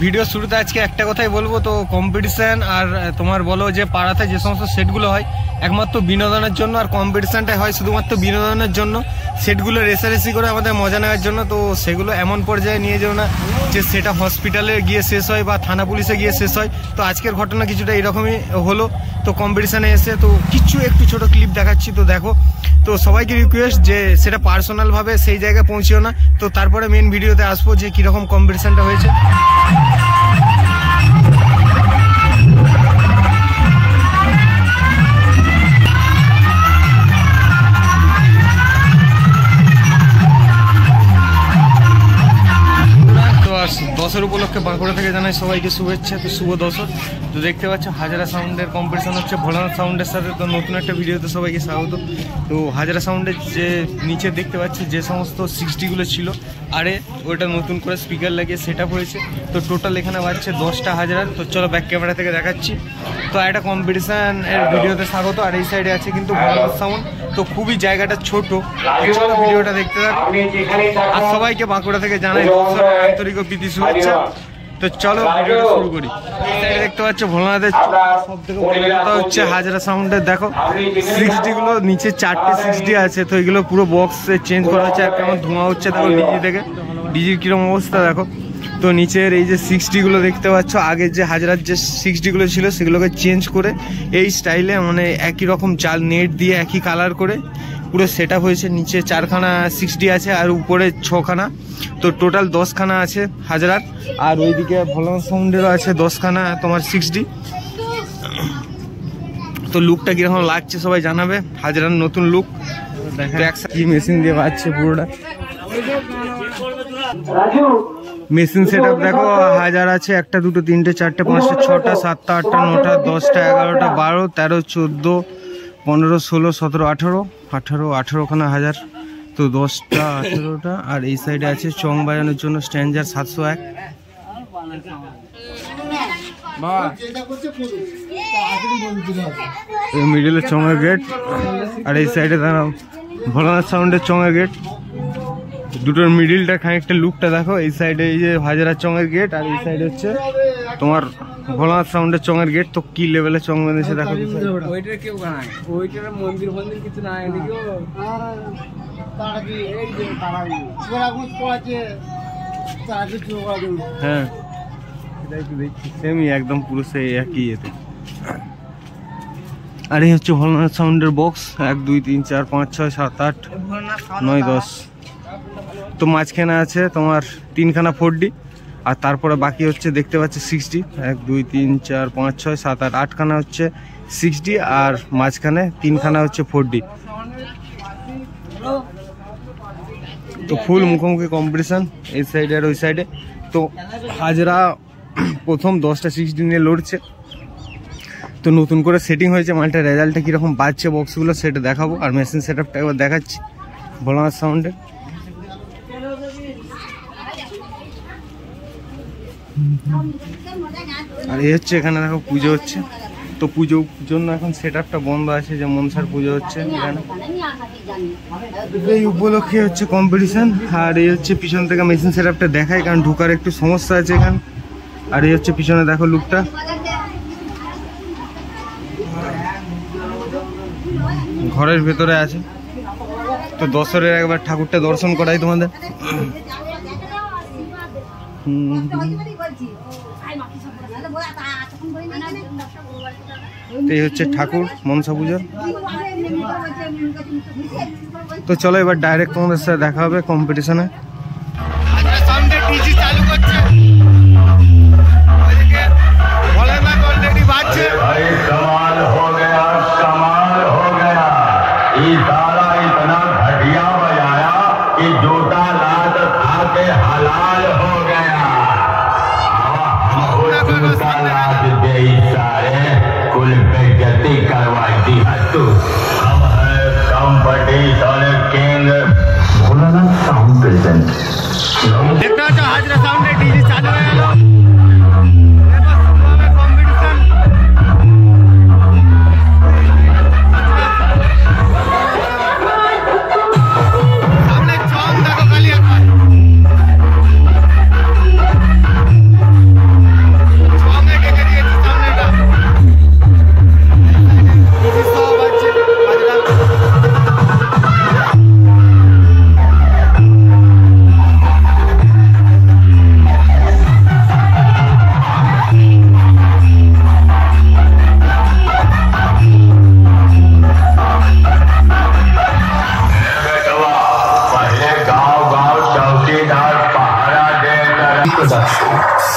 Video শুরুতে আজকে একটা কথাই বলবো, তো কম্পিটিশন আর তোমার বলো যে পাড়াতে যে সমস্ত সেটগুলো হয় একমাত্র বিনোদনের জন্য, আর কম্পিটিশনটাই হয় শুধুমাত্র বিনোদনের জন্য। সেটগুলো রেসারেসি করে আমাদের মজা নেওয়ার জন্য, তো সেগুলো এমন পর্যায়ে নিয়ে যাও না যে সেটা হসপিটালে গিয়ে শেষ হয় বা থানা পুলিশে গিয়ে শেষ হয়। তো আজকের ঘটনা কিছুটা এরকমই হলো। তো কম্পিটিশানে এসে তো কিছু একটু ছোট ক্লিপ দেখাচ্ছি, তো দেখো। তো সবাইকে রিকোয়েস্ট যে সেটা পার্সোনালভাবে সেই জায়গায় পৌঁছিও না। তো তারপরে মেন ভিডিওতে আসবো যে কীরকম কম্পিটিশানটা হয়েছে। দশের উপলক্ষে বাঁকুড়া থেকে জানাই সবাইকে শুভেচ্ছা। তো শুভ দশর। তো দেখতে পাচ্ছ হাজারা সাউন্ডের কম্পিটিশন হচ্ছে ভোলানাথ সাউন্ডের সাথে। তো নতুন একটা ভিডিওতে সবাইকে স্বাগত। তো হাজারা সাউন্ডের যে নিচে দেখতে পাচ্ছি যে সমস্ত 60গুলো ছিল, আরে ওটা নতুন করে স্পিকার লাগিয়ে সেট আপ হয়েছে। তো টোটাল এখানে বাজছে 10টা হাজারা। তো চলো ব্যাক ক্যামেরা থেকে দেখাচ্ছি। তো একটা কম্পিটিশান এর ভিডিওতে স্বাগত। আর এই সাইডে আছে কিন্তু ভোলানাথ সাউন্ড। তো খুবই জায়গাটা ছোট। চলো ভিডিওটা দেখতে থাক। আর সবাইকে বাঁকুড়া থেকে জানাই আন্তরিক প্রীতি শুভেচ্ছা। তো চলো ভিডিওটা শুরু করি। এই সাইডে দেখতে পাচ্ছ ভোলানাথের সব থেকে বড় কথা হচ্ছে হাজারা সাউন্ডের। দেখো 60গুলো নিচে 4টে 60 আছে। তো এগুলো পুরো বক্সে চেঞ্জ করা হচ্ছে। আর কেমন ধোঁয়া হচ্ছে দেখো ডিজি থেকে। ডিজির কিরকম অবস্থা দেখো। তো নিচের এই যে 60গুলো দেখতে পাচ্ছ, আগের যে হাজারার যে 60গুলো ছিল সেগুলোকে চেঞ্জ করে এই স্টাইলে মানে একই রকম চাল নেট দিয়ে একই কালার করে পুরো সেট আপ হয়েছে। নিচে 4খানা 60 আছে আর উপরে 6খানা। তো টোটাল 10খানা আছে হাজারার। আর ওইদিকে ভোলানাথ সাউন্ডেরও আছে 10খানা তোমার 60। তো লুকটা কিরকম লাগছে সবাই জানাবে। হাজারার নতুন লুক কি মেশিন দিয়ে বাজছে পুরোটা। মেশিন সেট আপ দেখো হাজার আছে 1, 2, 3, 4, 5, 6, 7, 8, 9, 10, 11, 12, 13, 14, 15, 16, 17, 18খানা হাজার। তো 10টা 18টা। আর এই সাইডে আছে চং বাজানোর জন্য স্ট্যান্ডার 701। মিডিলের চঙের গেট। আর এই সাইডে দাঁড়াও ভোলানাথ সাউন্ডের চঙের গেট। দুটোর মিডিলটা খানিকটা লুকটা দেখো। এই সাইডে এই যে হাজারা চঙের গেট, আর এই সাইডে হচ্ছে তোমার ভোলানাথ সাউন্ডের চঙের গেট। তো কি লেভেলের চং বেঁধেছে দেখো। হ্যাঁ সেমই একদম পুরো সেই একই এতে। আর এই হচ্ছে ভোলানাথ সাউন্ডের বক্স। 1, 2, 3, 4, 5, 6, 7, 8, 9, 10। তো মাঝখানে আছে তোমার 3খানা 4D। আর তারপরে বাকি হচ্ছে দেখতে পাচ্ছি 60। 1, 2, 3, 4, 5, 6, 7, 8, 8খানা হচ্ছে 60। আর মাঝখানে 3খানা হচ্ছে 4D। তো ফুল মুখোমুখি কম্পিটিশন এই সাইডে আর ওই সাইডে। তো হাজারা প্রথম 10টা 60 নিয়ে লড়ছে। তো নতুন করে সেটিং হয়েছে, মালটা রেজাল্টটা কীরকম বাজছে বক্সগুলো সেটা দেখাবো। আর মেশিন সেট আপটা একবার দেখাচ্ছি ভোলানাথ সাউন্ডের। আর এই হচ্ছে এখানে দেখো পুজো হচ্ছে। তো পুজোর জন্য এখন সেট আপটা বন্ধ আছে, যে মনসার পুজো হচ্ছে এখানে। এই উপলক্ষে হচ্ছে কম্পিটিশন। আর এই হচ্ছে পিছন থেকে মেশিন সেট আপটা দেখায়, কারণ ঢোকার একটু সমস্যা আছে এখানে। আর এই হচ্ছে পিছনে দেখো লুকটা। ঘরের ভেতরে আছে। তো দশরের একবার ঠাকুরটা দর্শন করাই তোমাদের। এই হচ্ছে ঠাকুর মনসা পুজোর। তো চলো এবার ডাইরেক্ট তোমাদের সাথে দেখা হবে কম্পিটিশনে। দেখতে পাচ্ছ হাজরা সাউন্ডে ডিজে চালু হয়ে গেল।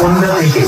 उन्नति के